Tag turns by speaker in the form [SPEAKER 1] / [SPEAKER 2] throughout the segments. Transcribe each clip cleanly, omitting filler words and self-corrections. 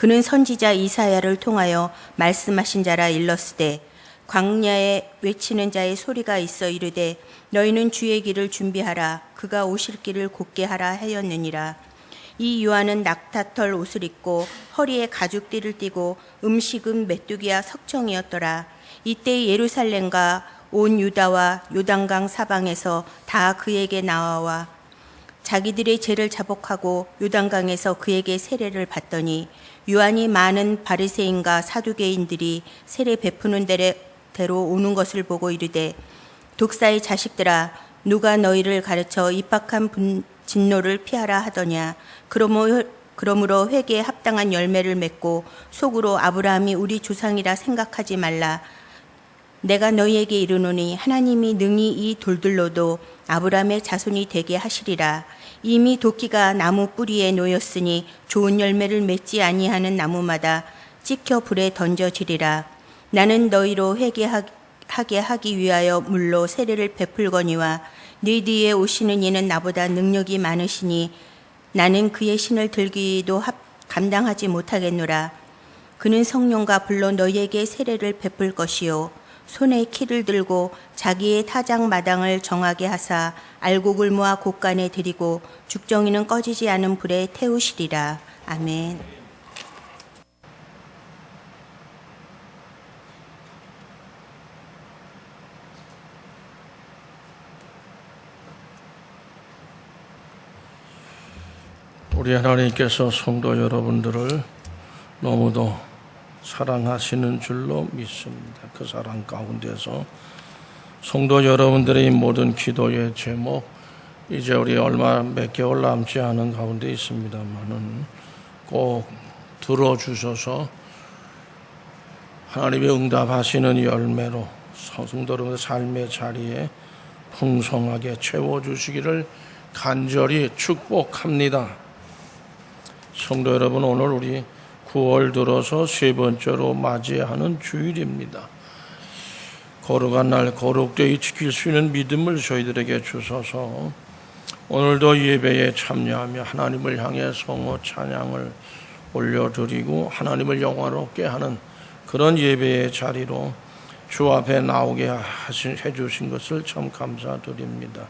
[SPEAKER 1] 그는 선지자 이사야를 통하여 말씀하신 자라 일렀으되 광야에 외치는 자의 소리가 있어 이르되 너희는 주의 길을 준비하라 그가 오실 길을 곧게 하라 하였느니라. 이 요한은 낙타털 옷을 입고 허리에 가죽띠를 띠고 음식은 메뚜기와 석청이었더라. 이때 예루살렘과 온 유다와 요단강 사방에서 다 그에게 나와와 자기들의 죄를 자복하고 요단강에서 그에게 세례를 받더니 요한이 많은 바리새인과 사두개인들이 세례 베푸는 대로 오는 것을 보고 이르되 독사의 자식들아 누가 너희를 가르쳐 입학한 진노를 피하라 하더냐. 그러므로 회개에 합당한 열매를 맺고 속으로 아브라함이 우리 조상이라 생각하지 말라. 내가 너희에게 이르노니 하나님이 능히 이 돌들로도 아브라함의 자손이 되게 하시리라. 이미 도끼가 나무 뿌리에 놓였으니 좋은 열매를 맺지 아니하는 나무마다 찍혀 불에 던져지리라. 나는 너희로 회개하게 하기 위하여 물로 세례를 베풀거니와 네 뒤에 오시는 이는 나보다 능력이 많으시니 나는 그의 신을 들기도 감당하지 못하겠노라. 그는 성령과 불로 너희에게 세례를 베풀 것이요 손에 키를 들고 자기의 타작 마당을 정하게 하사 알곡을 모아 곳간에 들이고 죽정이는 꺼지지 않은 불에 태우시리라. 아멘.
[SPEAKER 2] 우리 하나님께서 성도 여러분들을 너무도 사랑하시는 줄로 믿습니다. 그 사랑 가운데서 성도 여러분들의 모든 기도의 제목 이제 우리 몇 개월 남지 않은 가운데 있습니다만은 꼭 들어주셔서 하나님의 응답하시는 열매로 성도 여러분의 삶의 자리에 풍성하게 채워주시기를 간절히 축복합니다. 성도 여러분, 오늘 우리 9월 들어서 세 번째로 맞이하는 주일입니다. 거룩한 날 거룩되이 지킬 수 있는 믿음을 저희들에게 주셔서 오늘도 예배에 참여하며 하나님을 향해 성호 찬양을 올려드리고 하나님을 영화롭게 하는 그런 예배의 자리로 주 앞에 나오게 해주신 것을 참 감사드립니다.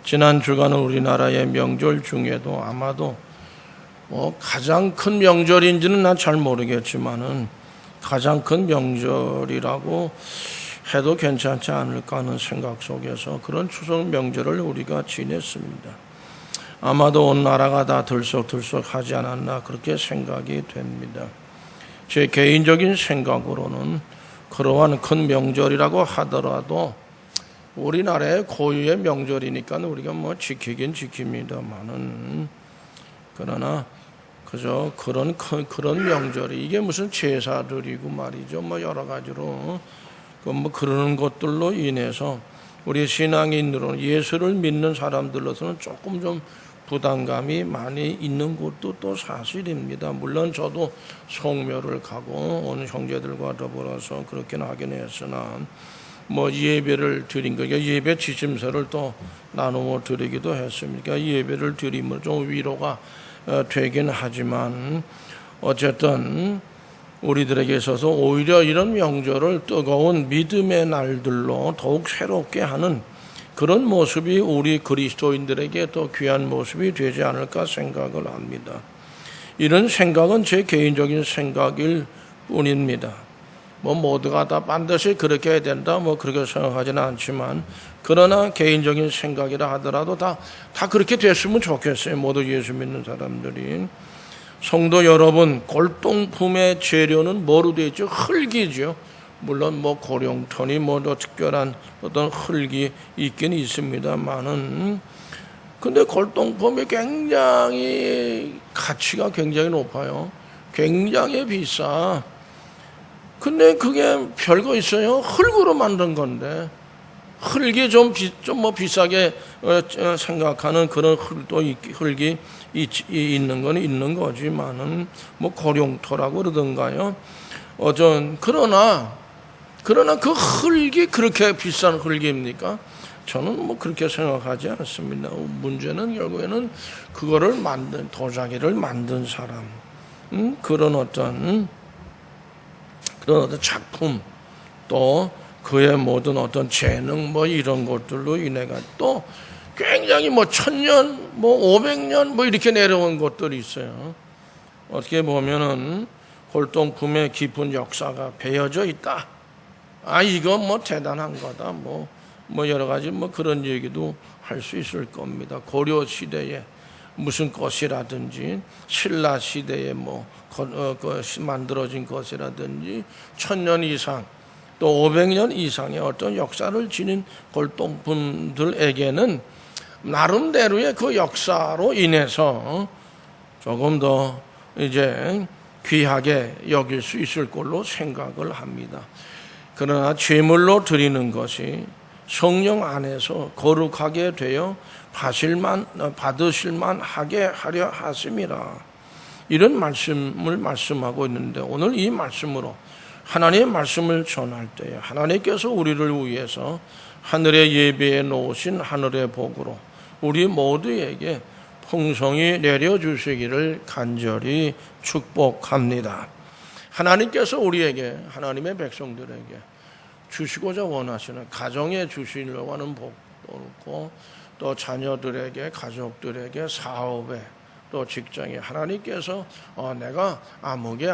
[SPEAKER 2] 지난 주간은 우리나라의 명절 중에도 아마도 가장 큰 명절인지는 난 잘 모르겠지만은 가장 큰 명절이라고 해도 괜찮지 않을까 하는 생각 속에서 그런 추석 명절을 우리가 지냈습니다. 아마도 온 나라가 다 들썩들썩하지 않았나 그렇게 생각이 됩니다. 제 개인적인 생각으로는 그러한 큰 명절이라고 하더라도 우리나라의 고유의 명절이니까 우리가 지키긴 지킵니다만은 그러나 그저 그런 명절이 이게 무슨 제사들이고 말이죠. 여러 가지로 그러는 것들로 인해서 우리 신앙인으로는 예수를 믿는 사람들로서는 조금 좀 부담감이 많이 있는 것도 또 사실입니다. 물론 저도 성묘를 가고 온 형제들과 더불어서 그렇게는 하긴 했으나 예배를 드린 거, 예배 지침서를 또 나누어 드리기도 했습니다. 예배를 드리면 좀 위로가 되긴 하지만 어쨌든 우리들에게 있어서 오히려 이런 명절을 뜨거운 믿음의 날들로 더욱 새롭게 하는 그런 모습이 우리 그리스도인들에게 더 귀한 모습이 되지 않을까 생각을 합니다. 이런 생각은 제 개인적인 생각일 뿐입니다. 모두가 다 반드시 그렇게 해야 된다 그렇게 생각하지는 않지만 그러나 개인적인 생각이라 하더라도 다 그렇게 됐으면 좋겠어요. 모두 예수 믿는 사람들이. 성도 여러분, 골동품의 재료는 뭐로 되어 있죠? 흙이죠. 물론 고룡터니 특별한 어떤 흙이 있긴 있습니다만은 근데 골동품이 굉장히 가치가 굉장히 높아요. 굉장히 비싸. 근데 그게 별거 있어요? 흙으로 만든 건데 흙이 좀 비싸게 생각하는 그런 흙이 있는 건 있는 거지만은 고룡토라고 그러던가요. 그러나 그 흙이 그렇게 비싼 흙입니까? 저는 그렇게 생각하지 않습니다. 문제는 결국에는 그거를 도자기를 만든 사람, 그런 어떤 작품, 또 그의 모든 어떤 재능 뭐 이런 것들로 인해가 또 굉장히 뭐 1000년, 뭐 500년 뭐 이렇게 내려온 것들이 있어요. 어떻게 보면은 골동품의 깊은 역사가 배어져 있다. 이건 뭐 대단한 거다. 뭐 여러 가지 뭐 그런 얘기도 할 수 있을 겁니다. 고려 시대에 무슨 것이라든지 신라 시대에 만들어진 것이라든지 1000년 이상 또 500년 이상의 어떤 역사를 지닌 골동품들에게는 나름대로의 그 역사로 인해서 조금 더 이제 귀하게 여길 수 있을 걸로 생각을 합니다. 그러나 제물로 드리는 것이 성령 안에서 거룩하게 되어 받으실만 하게 하려 하심이라. 이런 말씀을 말씀하고 있는데, 오늘 이 말씀으로 하나님의 말씀을 전할 때에 하나님께서 우리를 위해서 하늘에 예배해 놓으신 하늘의 복으로 우리 모두에게 풍성히 내려주시기를 간절히 축복합니다. 하나님께서 우리에게, 하나님의 백성들에게 주시고자 원하시는, 가정에 주시려고 하는 복도 그렇고, 또 자녀들에게, 가족들에게, 사업에, 또 직장에 하나님께서 내가 아무개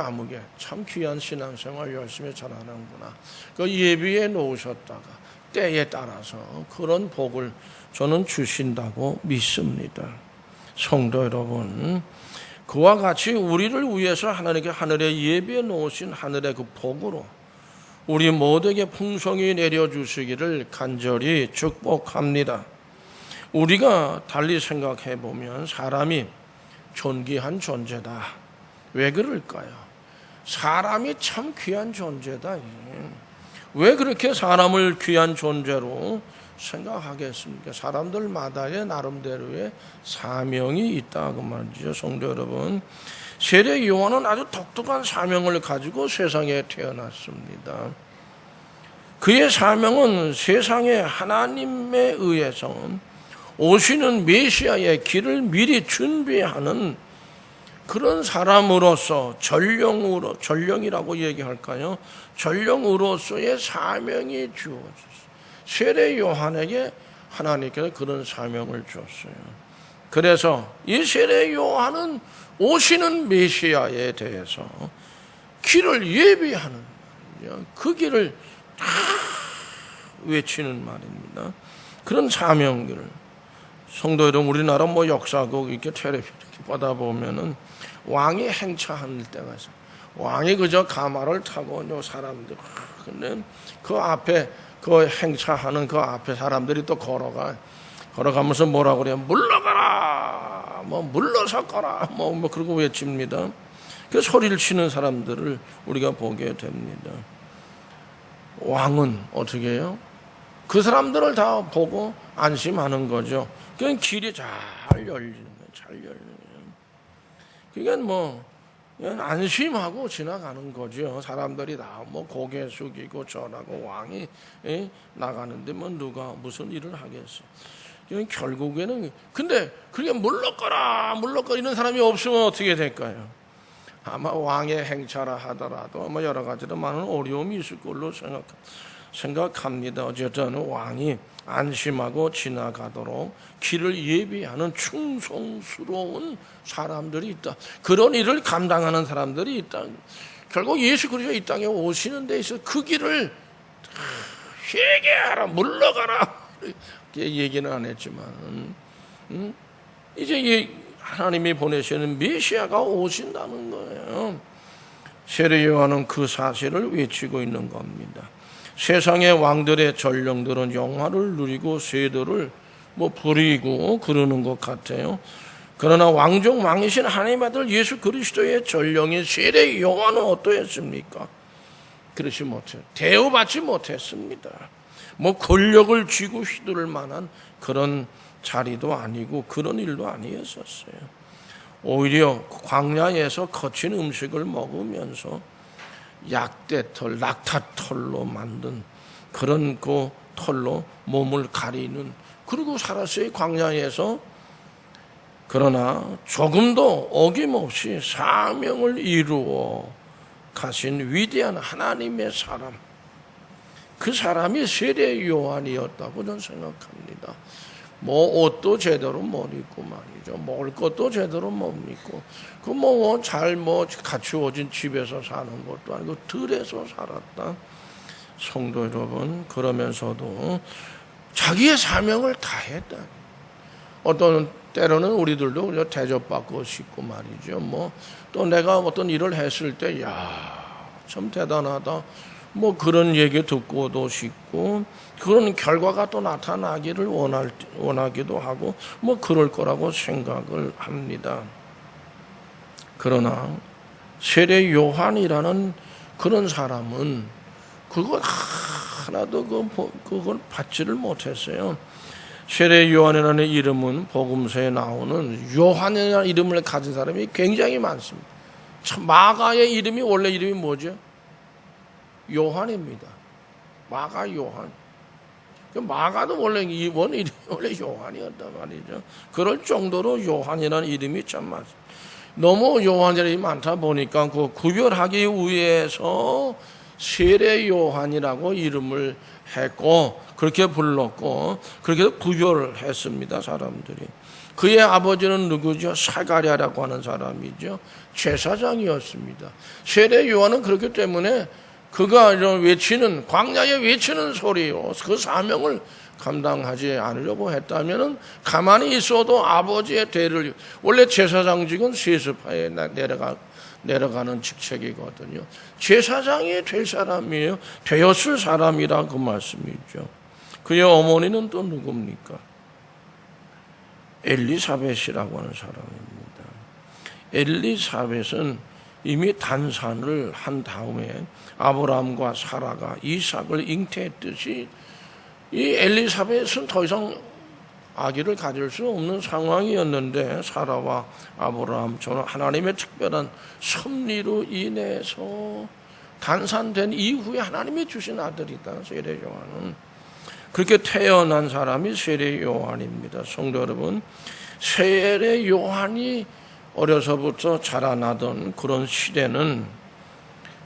[SPEAKER 2] 참 귀한 신앙생활 열심히 잘하는구나, 그 예비해 놓으셨다가 때에 따라서 그런 복을 저는 주신다고 믿습니다. 성도 여러분, 그와 같이 우리를 위해서 하나님께 하늘에 예비해 놓으신 하늘의 그 복으로 우리 모두에게 풍성히 내려주시기를 간절히 축복합니다. 우리가 달리 생각해 보면 사람이 존귀한 존재다. 왜 그럴까요? 사람이 참 귀한 존재다. 왜 그렇게 사람을 귀한 존재로 생각하겠습니까? 사람들마다의 나름대로의 사명이 있다 그 말이죠. 성도 여러분, 세례 요한은 아주 독특한 사명을 가지고 세상에 태어났습니다. 그의 사명은 세상에 하나님에 의해서 오시는 메시아의 길을 미리 준비하는 그런 사람으로서, 전령이라고 얘기할까요? 전령으로서의 사명이 주어졌어요. 세례 요한에게 하나님께서 그런 사명을 줬어요. 그래서 이 세례 요한은 오시는 메시아에 대해서 길을 예비하는, 그 길을 다 외치는 말입니다. 그런 사명들을, 성도 여러분, 우리나라 역사국 이렇게 텔레비전 보다 보면은 왕이 행차하는 때가 있어요. 왕이 그저 가마를 타고 사람들, 근데 그 앞에 그 행차하는 그 앞에 사람들이 또 걸어가면서 뭐라고 그래요? 물러가라, 물러서 가라, 그러고 외칩니다. 그 소리를 치는 사람들을 우리가 보게 됩니다. 왕은 어떻게 해요? 그 사람들을 다 보고 안심하는 거죠. 그냥 길이 잘 열리는 거예요. 잘 열리는 거예요. 그러니까 그냥 안심하고 지나가는 거죠. 사람들이 다 고개 숙이고 절하고 왕이 나가는데 누가 무슨 일을 하겠어요. 결국에는, 근데 그게 물러가라 이런 사람이 없으면 어떻게 될까요? 아마 왕의 행차라 하더라도 여러 가지로 많은 어려움이 있을 걸로 생각합니다. 어쨌든 왕이 안심하고 지나가도록 길을 예비하는 충성스러운 사람들이 있다. 그런 일을 감당하는 사람들이 있다. 결국 예수 그리스도 이 땅에 오시는 데 있어서 그 길을 회개하라, 물러가라 얘기는 안 했지만 이제 하나님이 보내시는 메시아가 오신다는 거예요. 세례 요한은 그 사실을 외치고 있는 겁니다. 세상의 왕들의 전령들은 영화를 누리고 세도를 부리고 그러는 것 같아요. 그러나 왕중 왕이신 하나님의 아들 예수 그리스도의 전령인 세례 요한은 어떠했습니까? 그렇지 못해요. 대우받지 못했습니다. 권력을 쥐고 휘두를 만한 그런 자리도 아니고 그런 일도 아니었었어요. 오히려 광야에서 거친 음식을 먹으면서 약대털, 낙타털로 만든 그런 그 털로 몸을 가리는, 그리고 살았어요. 광야에서 그러나 조금도 어김없이 사명을 이루어 가신 위대한 하나님의 사람, 그 사람이 세례 요한이었다고 저는 생각합니다. 뭐 옷도 제대로 못 입고 말이죠. 먹을 것도 제대로 못 입고, 잘 갖추어진 집에서 사는 것도 아니고 들에서 살았다. 성도 여러분, 그러면서도 자기의 사명을 다했다. 어떤 때로는 우리들도 대접받고 싶고 말이죠. 또 내가 어떤 일을 했을 때, 참 대단하다. 그런 얘기 듣고도 싶고, 그런 결과가 또 나타나기를 원하기도 하고, 그럴 거라고 생각을 합니다. 그러나, 세례 요한이라는 그런 사람은 그거 하나도 그걸 받지를 못했어요. 세례 요한이라는 이름은 복음서에 나오는 요한이라는 이름을 가진 사람이 굉장히 많습니다. 참, 마가의 이름이 원래 이름이 뭐죠? 요한입니다. 마가 요한. 마가도 원래 이번 이름이 원래 요한이었단 말이죠. 그럴 정도로 요한이라는 이름이 참 많습니다. 너무 요한이라는 이름이 많다 보니까 그 구별하기 위해서 세례 요한이라고 이름을 했고, 그렇게 불렀고, 그렇게 구별을 했습니다, 사람들이. 그의 아버지는 누구죠? 사가랴라고 하는 사람이죠. 제사장이었습니다. 세례 요한은 그렇기 때문에 그가 이런 외치는, 광야에 외치는 소리요, 그 사명을 감당하지 않으려고 했다면 가만히 있어도 아버지의 대를, 원래 제사장직은 세습하에 내려가는 직책이거든요. 제사장이 될 사람이에요. 되었을 사람이라 그 말씀이죠. 그의 어머니는 또 누굽니까? 엘리사벳이라고 하는 사람입니다. 엘리사벳은 이미 단산을 한 다음에 아브라함과 사라가 이삭을 잉태했듯이 이 엘리사벳은 더 이상 아기를 가질 수 없는 상황이었는데, 사라와 아브라함처럼 하나님의 특별한 섭리로 인해서 단산된 이후에 하나님이 주신 아들이다, 세례 요한은. 그렇게 태어난 사람이 세례 요한입니다. 성도 여러분, 세례 요한이 어려서부터 자라나던 그런 시대는,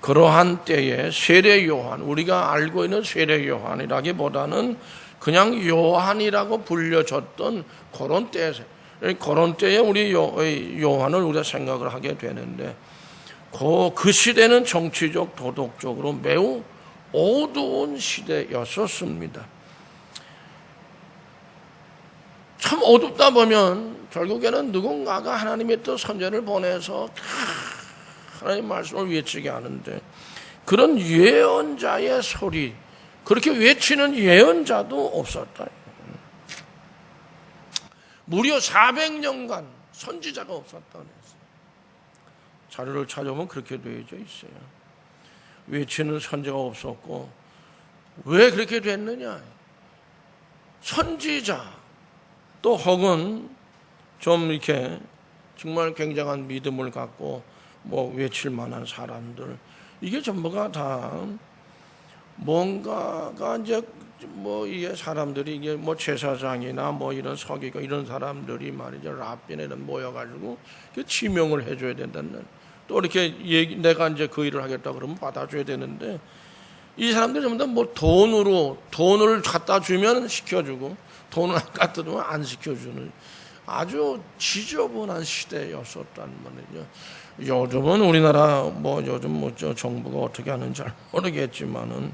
[SPEAKER 2] 그러한 때에 세례 요한, 우리가 알고 있는 세례 요한이라기보다는 그냥 요한이라고 불려졌던 그런 때에 우리 요한을 우리가 생각을 하게 되는데, 그 시대는 정치적, 도덕적으로 매우 어두운 시대였었습니다. 참 어둡다 보면 결국에는 누군가가 하나님의 또 선제를 보내서 하나님 말씀을 외치게 하는데, 그런 예언자의 소리, 그렇게 외치는 예언자도 없었다. 무려 400년간 선지자가 없었다 그랬어요. 자료를 찾아보면 그렇게 되어져 있어요. 외치는 선지자가 없었고, 왜 그렇게 됐느냐? 선지자, 또 혹은 좀 이렇게 정말 굉장한 믿음을 갖고 외칠 만한 사람들, 이게 전부가 다 뭔가가 이제 이게 사람들이 이게 제사장이나 이런 서기가 이런 사람들이 말이죠, 랍비나 이런 모여가지고 지명을 해줘야 된다는, 또 이렇게 내가 이제 그 일을 하겠다 그러면 받아줘야 되는데, 이 사람들이 전부 다 돈을 갖다 주면 시켜주고, 돈을 안 갖다 주면 안 시켜주는 아주 지저분한 시대였었단 말이죠. 요즘은 우리나라 요즘 정부가 어떻게 하는지 잘 모르겠지만은,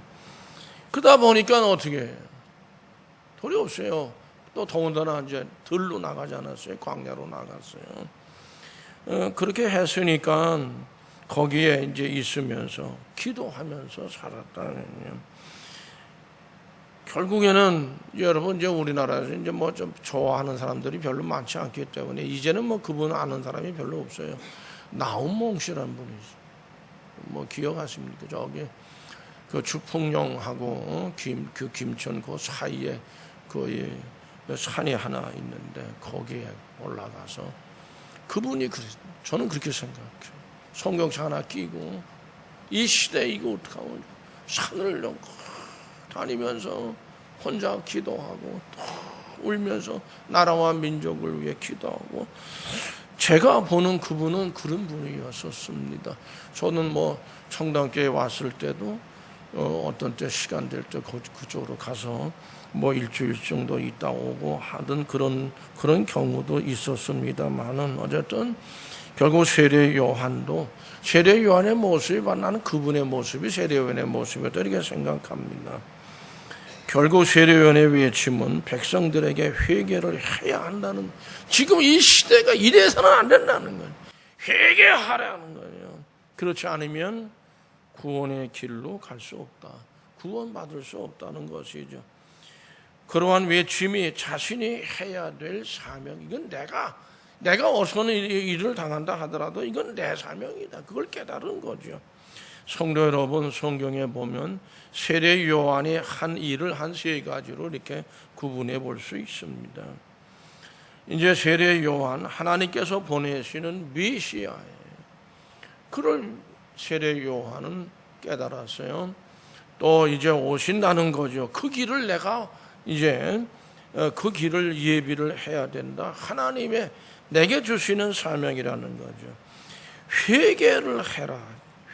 [SPEAKER 2] 그러다 보니까 어떻게 해요? 돈이 없어요. 또 더군다나 이제 들로 나가지 않았어요. 광야로 나갔어요. 그렇게 했으니까 거기에 이제 있으면서 기도하면서 살았다는. 결국에는 여러분, 이제 우리나라에서 이제 좀 좋아하는 사람들이 별로 많지 않기 때문에 이제는 그분 아는 사람이 별로 없어요. 나훈몽 씨라는 분이 있어요. 기억하십니까? 저기 그 주풍령하고 김천 그 사이에 그 산이 하나 있는데, 거기에 올라가서 그분이 저는 그렇게 생각해요. 성경책 하나 끼고 이 시대에 이거 어떡하면 산을 다니면서 혼자 기도하고 울면서 나라와 민족을 위해 기도하고, 제가 보는 그분은 그런 분이었었습니다. 저는 뭐 청담교회 왔을 때도 어떤 때 시간 될 때 그쪽으로 가서 뭐 일주일 정도 있다 오고 하던 그런 경우도 있었습니다만은, 어쨌든 결국 세례 요한도, 세례 요한의 모습이 나는 그분의 모습이 세례 요한의 모습이었다 이렇게 생각합니다. 결국 세례 요한의 외침은 백성들에게 회개를 해야 한다는, 지금 이 시대가 이래서는 안 된다는 거예요. 회개하라는 거예요. 그렇지 않으면 구원의 길로 갈 수 없다. 구원받을 수 없다는 것이죠. 그러한 외침이 자신이 해야 될 사명, 이건 내가 어서는 일을 당한다 하더라도 이건 내 사명이다. 그걸 깨달은 거죠. 성도 여러분, 성경에 보면 세례 요한이 한 일을 한 세 가지로 이렇게 구분해 볼 수 있습니다. 이제 세례 요한, 하나님께서 보내시는 메시아예요. 그걸 세례 요한은 깨달았어요. 또 이제 오신다는 거죠. 그 길을 내가 이제 그 길을 예비를 해야 된다. 하나님의 내게 주시는 사명이라는 거죠. 회개를 해라.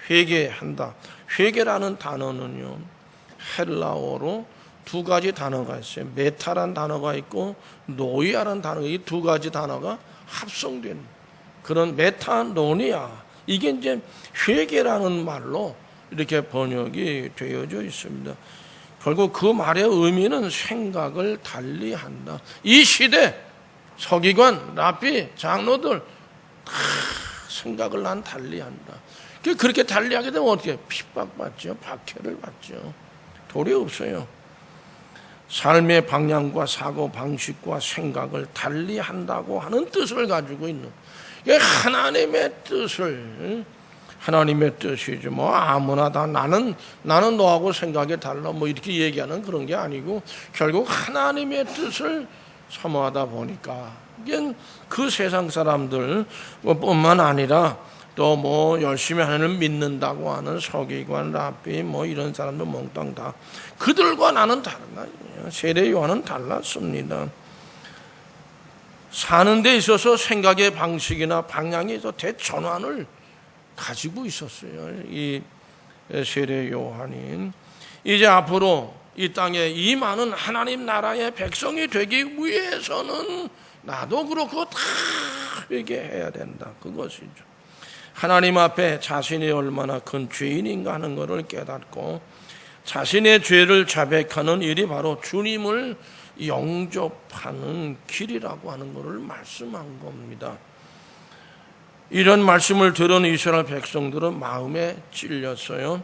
[SPEAKER 2] 회개한다. 회개라는 단어는요, 헬라어로 두 가지 단어가 있어요. 메타란 단어가 있고 노이아라는 단어가, 이 두 가지 단어가 합성된 그런 메타노니아, 이게 이제 회개라는 말로 이렇게 번역이 되어져 있습니다. 결국 그 말의 의미는 생각을 달리한다. 이 시대 서기관, 랍비, 장로들 다 생각을 난 달리한다. 그렇게 달리하게 되면 어떻게? 핍박받죠. 박해를 받죠. 도리 없어요. 삶의 방향과 사고 방식과 생각을 달리한다고 하는 뜻을 가지고 있는, 하나님의 뜻을, 하나님의 뜻이죠. 뭐 아무나 다 나는 너하고 생각이 달라 뭐 이렇게 얘기하는 그런 게 아니고, 결국 하나님의 뜻을 사모하다 보니까 이게 그 세상 사람들 뿐만 아니라 또 뭐 열심히 하나님을 믿는다고 하는 서기관, 랍비 뭐 이런 사람들 몽땅 다 그들과 나는 다른 거예요. 세례 요한은 달랐습니다. 사는 데 있어서 생각의 방식이나 방향에서 대전환을 가지고 있었어요. 이 세례 요한이 이제 앞으로 이 땅에 이 많은 하나님 나라의 백성이 되기 위해서는 나도 그렇고 다 회개해야 된다. 그것이죠. 하나님 앞에 자신이 얼마나 큰 죄인인가 하는 것을 깨닫고 자신의 죄를 자백하는 일이 바로 주님을 영접하는 길이라고 하는 것을 말씀한 겁니다. 이런 말씀을 들은 이스라엘 백성들은 마음에 찔렸어요.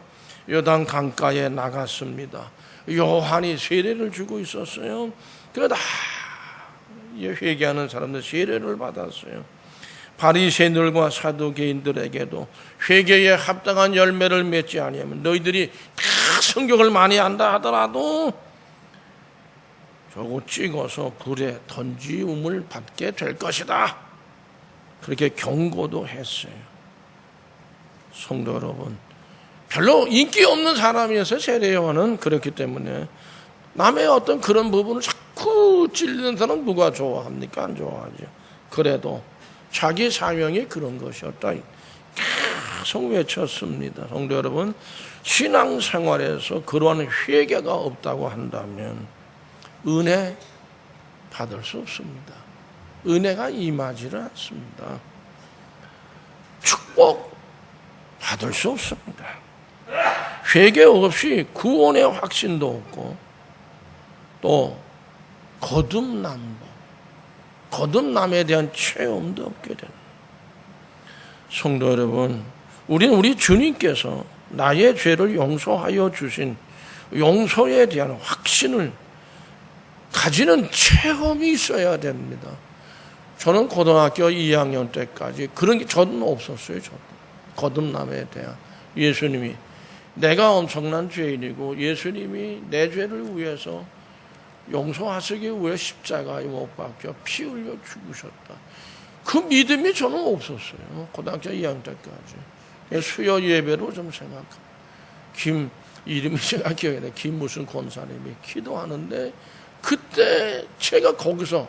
[SPEAKER 2] 요단 강가에 나갔습니다. 요한이 세례를 주고 있었어요. 그러다 회개하는 사람들 세례를 받았어요. 바리새인들과 사두개인들에게도 회개에 합당한 열매를 맺지 아니하면 너희들이 다 성경을 많이 안다 하더라도 저거 찍어서 불에 던지움을 받게 될 것이다. 그렇게 경고도 했어요. 성도 여러분, 별로 인기 없는 사람이어서 세례 요한은 그렇기 때문에 남의 어떤 그런 부분을 자꾸 찔리는 사람은 누가 좋아합니까? 안 좋아하죠. 그래도 자기 사명이 그런 것이었다. 계속 외쳤습니다. 성도 여러분, 신앙생활에서 그러한 회개가 없다고 한다면 은혜 받을 수 없습니다. 은혜가 임하지를 않습니다. 축복 받을 수 없습니다. 회개 없이 구원의 확신도 없고 또 거듭남에 대한 체험도 없게 되는, 성도 여러분, 우리는 우리 주님께서 나의 죄를 용서하여 주신 용서에 대한 확신을 가지는 체험이 있어야 됩니다. 저는 고등학교 2학년 때까지 그런 게 저는 없었어요. 저도 거듭남에 대한, 예수님이 내가 엄청난 죄인이고 예수님이 내 죄를 위해서 용서하시기 위해 십자가에 못 박혀 피 흘려 죽으셨다. 그 믿음이 저는 없었어요. 고등학교 2학년 때까지. 수요 예배로 좀 생각합니다. 이름이 제가 기억이 나요. 김 무슨 권사님이 기도하는데 그때 제가 거기서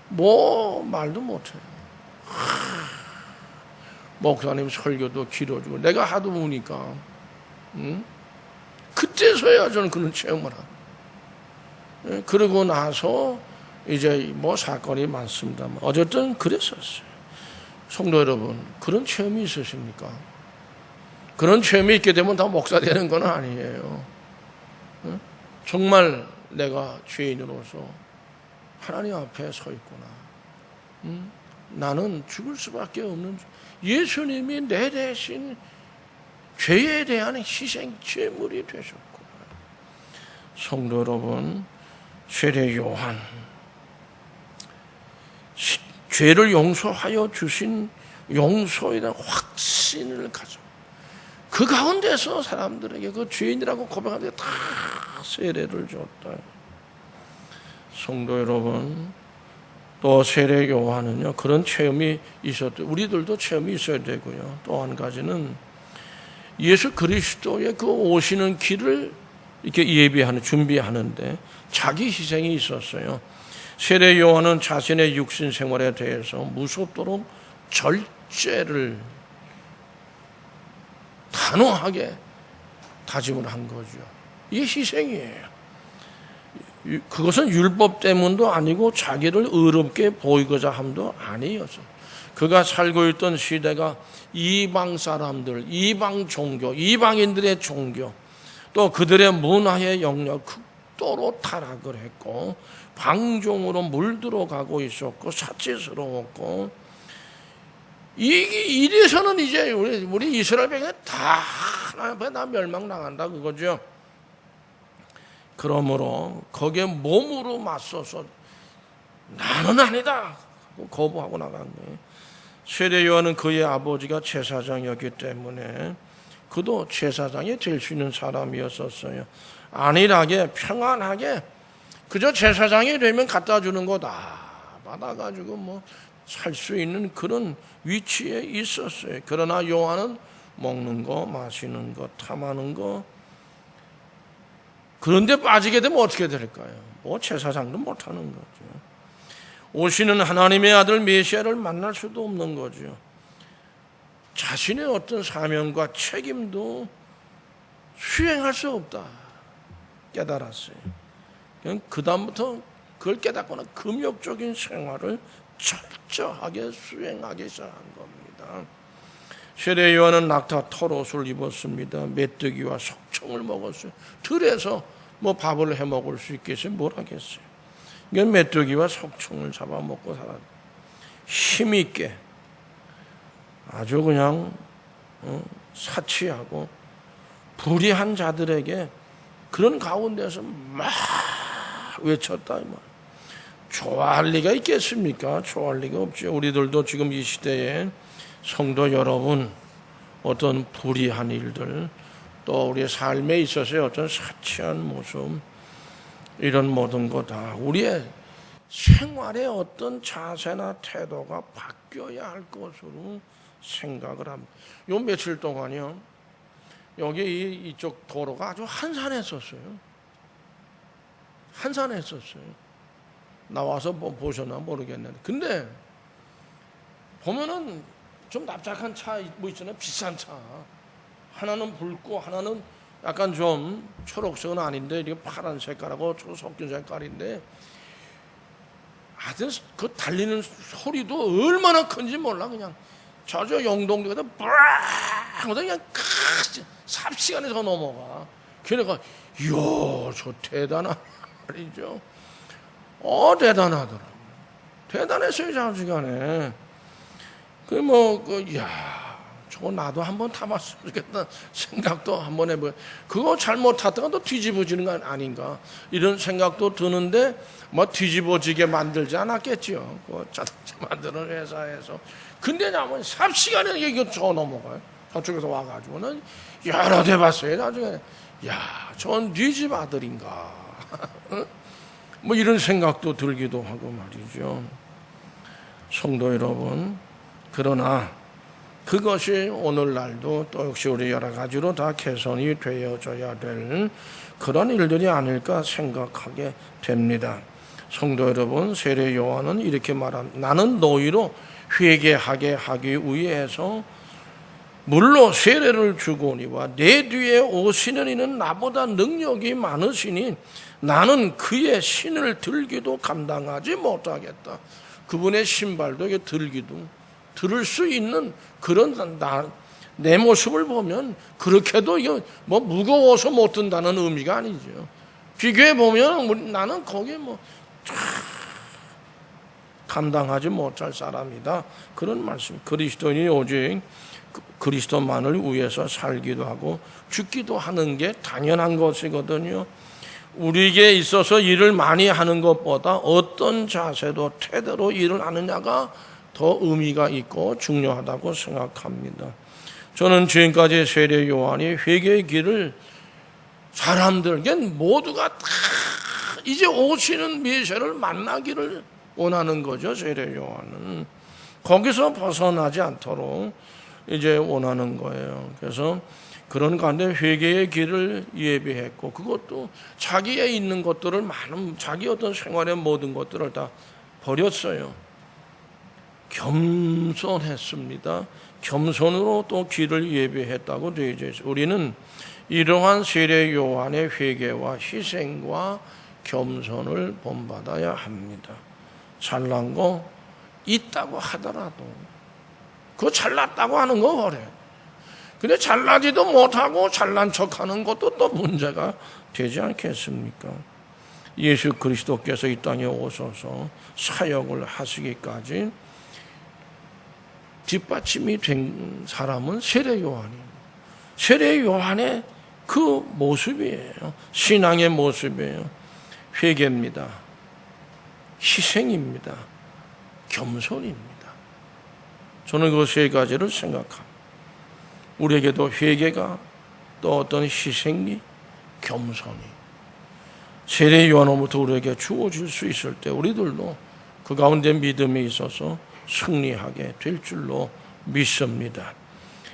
[SPEAKER 2] 뭐 말도 못해요. 목사님 설교도 길어지고 내가 하도 우니까 그때서야 저는 그런 체험을 하고, 그러고 나서 이제 뭐 사건이 많습니다만 어쨌든 그랬었어요. 성도 여러분, 그런 체험이 있으십니까? 그런 체험이 있게 되면 다 목사 되는 건 아니에요. 정말 내가 죄인으로서 하나님 앞에 서 있구나. 나는 죽을 수밖에 없는, 예수님이 내 대신 죄에 대한 희생 제물이 되셨구나. 성도 여러분, 세례 요한, 죄를 용서하여 주신 용서에 대한 확신을 가져 그 가운데서 사람들에게 그 죄인이라고 고백하는데 다 세례를 줬다. 성도 여러분, 또 세례 요한은요, 그런 체험이 있었대요. 우리들도 체험이 있어야 되고요. 또 한 가지는 예수 그리스도의 그 오시는 길을 이렇게 예비하는, 준비하는데 자기 희생이 있었어요. 세례 요한은 자신의 육신 생활에 대해서 무섭도록 절제를 단호하게 다짐을 한 거죠. 이게 희생이에요. 그것은 율법 때문도 아니고 자기를 의롭게 보이고자 함도 아니어서, 그가 살고 있던 시대가 이방 사람들, 이방 종교, 이방인들의 종교, 또 그들의 문화의 영역 극도로 타락을 했고 방종으로 물들어가고 있었고 사치스러웠고, 이래서는 이제 우리 이스라엘 백성이 다 하나님 앞에 다 멸망당한다 그거죠. 그러므로 거기에 몸으로 맞서서 나는 아니다 거부하고 나간 거예요. 세례 요한은 그의 아버지가 제사장이었기 때문에 그도 제사장이 될 수 있는 사람이었었어요. 안일하게 평안하게 그저 제사장이 되면 갖다 주는 거다 받아가지고 뭐 살 수 있는 그런 위치에 있었어요. 그러나 요한은 먹는 거, 마시는 거, 탐하는 거, 그런데 빠지게 되면 어떻게 될까요? 뭐 제사장도 못하는 거죠. 오시는 하나님의 아들 메시아를 만날 수도 없는 거죠. 자신의 어떤 사명과 책임도 수행할 수 없다 깨달았어요. 그 다음부터 그걸 깨닫고는 금욕적인 생활을 철저하게 수행하기 시작한 겁니다. 세례 요한은 낙타 털옷을 입었습니다. 메뚜기와 석청을 먹었어요. 들에서 뭐 밥을 해 먹을 수 있겠어요? 뭘 하겠어요? 이건 메뚜기와 석청을 잡아먹고 살았어요. 힘있게 아주 그냥 사치하고 불의한 자들에게 그런 가운데서 막 외쳤다. 좋아할 리가 있겠습니까? 좋아할 리가 없죠. 우리들도 지금 이 시대에 성도 여러분, 어떤 불의한 일들, 또 우리의 삶에 있어서의 어떤 사치한 모습, 이런 모든 거 다 우리의 생활의 어떤 자세나 태도가 바뀌어야 할 것으로 생각을 합니다. 요 며칠 동안요, 여기 이쪽 도로가 아주 한산했었어요. 한산했었어요. 나와서 뭐 보셨나 모르겠는데, 근데 보면은 좀 납작한 차 뭐 있잖아요. 비싼 차. 하나는 붉고 하나는 약간 좀 초록색은 아닌데 이게 파란 색깔하고 섞인 색깔인데, 하여튼 그 달리는 소리도 얼마나 큰지 몰라. 그냥 저저 영동도에다 뿌락 그냥 삽시간에 더 넘어가. 그러니까 이야 저 대단한 말이죠. 대단하더라고요. 대단했어요, 장시간에. 저거 나도 한번 타봤으면 좋겠다 생각도 한번 해봐요. 그거 잘못 탔다가 또 뒤집어지는 건 아닌가, 이런 생각도 드는데, 뭐 뒤집어지게 만들지 않았겠죠. 그 자동차 만드는 회사에서. 근데 나면 삽시간에 이거 저 넘어가요. 저쪽에서 와가지고는 여러 대 봤어요. 나중에, 전 네 집 아들인가. 뭐 이런 생각도 들기도 하고 말이죠. 성도 여러분, 그러나 그것이 오늘날도 또 역시 우리 여러 가지로 다 개선이 되어져야 될 그런 일들이 아닐까 생각하게 됩니다. 성도 여러분, 세례 요한은 이렇게 말합니다. 나는 너희로 회개하게 하기 위해서 물로 세례를 주거니와 내 뒤에 오시는 이는 나보다 능력이 많으시니 나는 그의 신을 들기도 감당하지 못하겠다. 그분의 신발도 들기도 들을 수 있는 그런 내 모습을 보면 그렇게도 이거 뭐 무거워서 못 든다는 의미가 아니죠. 비교해 보면 나는 거기에 감당하지 못할 사람이다. 그런 말씀. 그리스도인이 오직 그리스도만을 위해서 살기도 하고 죽기도 하는 게 당연한 것이거든요. 우리에게 있어서 일을 많이 하는 것보다 어떤 자세도 태도로 일을 하느냐가 더 의미가 있고 중요하다고 생각합니다. 저는 지금까지 세례 요한이 회개의 길을 사람들에게 모두가 다 이제 오시는 메시아를 만나기를 원하는 거죠. 세례 요한은 거기서 벗어나지 않도록 이제 원하는 거예요. 그래서 그런 가운데 회개의 길을 예비했고 그것도 자기에 있는 것들을 많은 자기 어떤 생활의 모든 것들을 다 버렸어요. 겸손했습니다. 겸손으로 또 길을 예비했다고 되어 있어요. 우리는 이러한 세례 요한의 회개와 희생과 겸손을 본받아야 합니다. 잘난 거 있다고 하더라도 그거 잘났다고 하는 거 그래. 근데 잘나지도 못하고 잘난 척하는 것도 또 문제가 되지 않겠습니까? 예수 그리스도께서 이 땅에 오셔서 사역을 하시기까지 뒷받침이 된 사람은 세례 요한이에요. 세례 요한의 그 모습이에요. 신앙의 모습이에요. 회개입니다. 희생입니다. 겸손입니다. 저는 그 세 가지를 생각합니다. 우리에게도 회개가 또 어떤 희생이 겸손이 세례 요한으로부터 우리에게 주어질 수 있을 때 우리들도 그 가운데 믿음이 있어서 승리하게 될 줄로 믿습니다.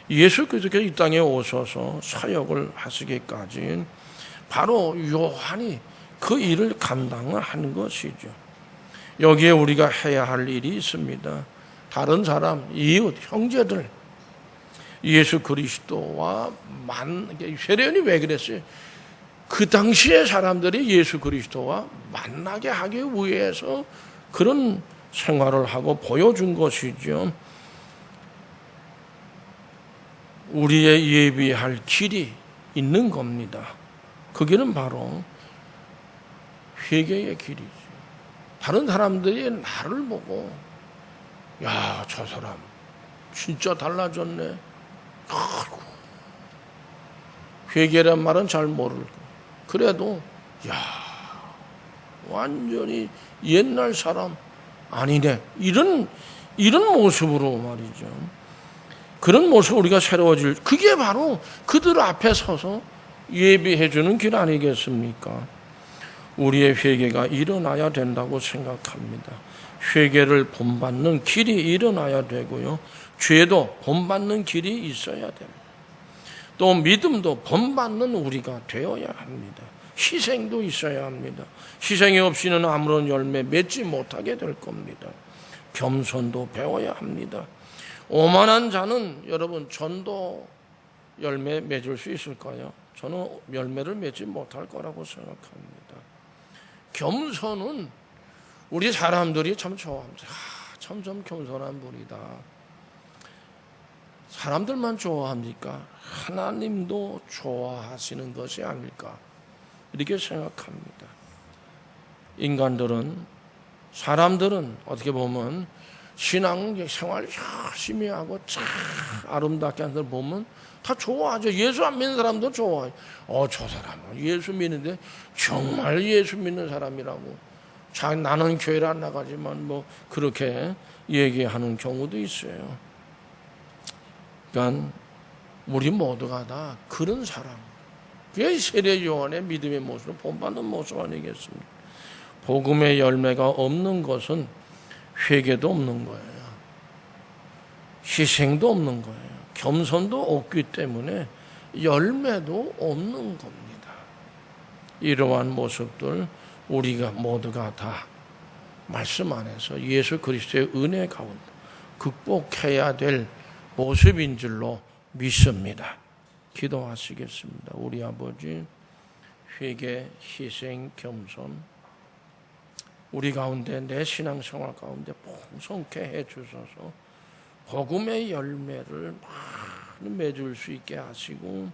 [SPEAKER 2] 예수께서 이 땅에 오셔서 사역을 하시기까지 바로 요한이 그 일을 감당을 하는 것이죠. 여기에 우리가 해야 할 일이 있습니다. 다른 사람, 이웃, 형제들 예수 그리스도와 세례요한이 왜 그랬어요? 그 당시에 사람들이 예수 그리스도와 만나게 하기 위해서 그런 생활을 하고 보여준 것이죠. 우리의 예비할 길이 있는 겁니다. 그 길은 바로 회개의 길이죠. 다른 사람들이 나를 보고 야, 저 사람 진짜 달라졌네. 아이고. 회개란 말은 잘 모르고 그래도 야, 완전히 옛날 사람 아니네. 이런 모습으로 말이죠. 그런 모습 우리가 새로워질 그게 바로 그들 앞에 서서 예비해주는 길 아니겠습니까? 우리의 회개가 일어나야 된다고 생각합니다. 회개를 본받는 길이 일어나야 되고요. 죄도 본받는 길이 있어야 됩니다. 또 믿음도 본받는 우리가 되어야 합니다. 희생도 있어야 합니다. 희생이 없이는 아무런 열매 맺지 못하게 될 겁니다. 겸손도 배워야 합니다. 오만한 자는 여러분 전도 열매 맺을 수 있을까요? 저는 열매를 맺지 못할 거라고 생각합니다. 겸손은 우리 사람들이 참 좋아합니다. 참 겸손한 분이다. 사람들만 좋아합니까? 하나님도 좋아하시는 것이 아닐까 이렇게 생각합니다. 인간들은 사람들은 어떻게 보면 신앙 생활 열심히 하고 참 아름답게 하는 사람 보면 다 좋아하죠. 예수 안 믿는 사람도 좋아해요. 저 사람은 예수 믿는데 정말 예수 믿는 사람이라고. 나는 교회를 안 나가지만 뭐 그렇게 얘기하는 경우도 있어요. 그러니까 우리 모두가 다 그런 사람. 그게 세례 요한의 믿음의 모습을 본받는 모습 아니겠습니까? 복음의 열매가 없는 것은 회개도 없는 거예요. 희생도 없는 거예요. 겸손도 없기 때문에 열매도 없는 겁니다. 이러한 모습들 우리가 모두가 다 말씀 안에서 예수 그리스도의 은혜 가운데 극복해야 될 모습인 줄로 믿습니다. 기도하시겠습니다. 우리 아버지, 회개, 희생, 겸손 우리 가운데 내 신앙생활 가운데 풍성케 해주셔서 복음의 열매를 많이 맺을 수 있게 하시고